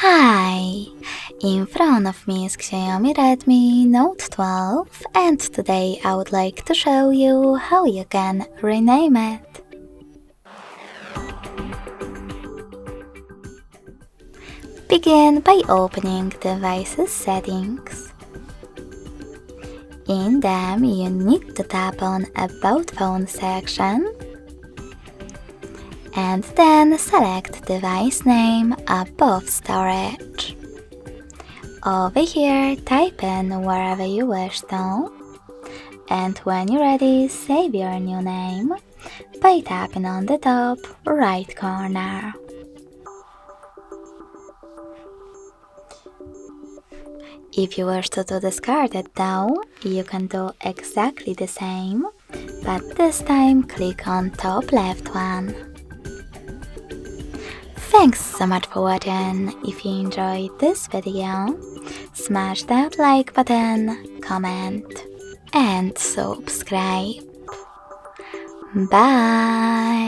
Hi! In front of me is Xiaomi Redmi Note 12 and today I would like to show you how you can rename it. Begin by opening Devices Settings. In them you need to tap on About Phone section and then select device name above storage. Over here, type in wherever you wish to, and when you're ready, save your new name by tapping on the top right corner. If you wish to discard it though, you can do exactly the same, but this time click on top left one. Thanks so much for watching. If you enjoyed this video, smash that like button, comment and subscribe. Bye!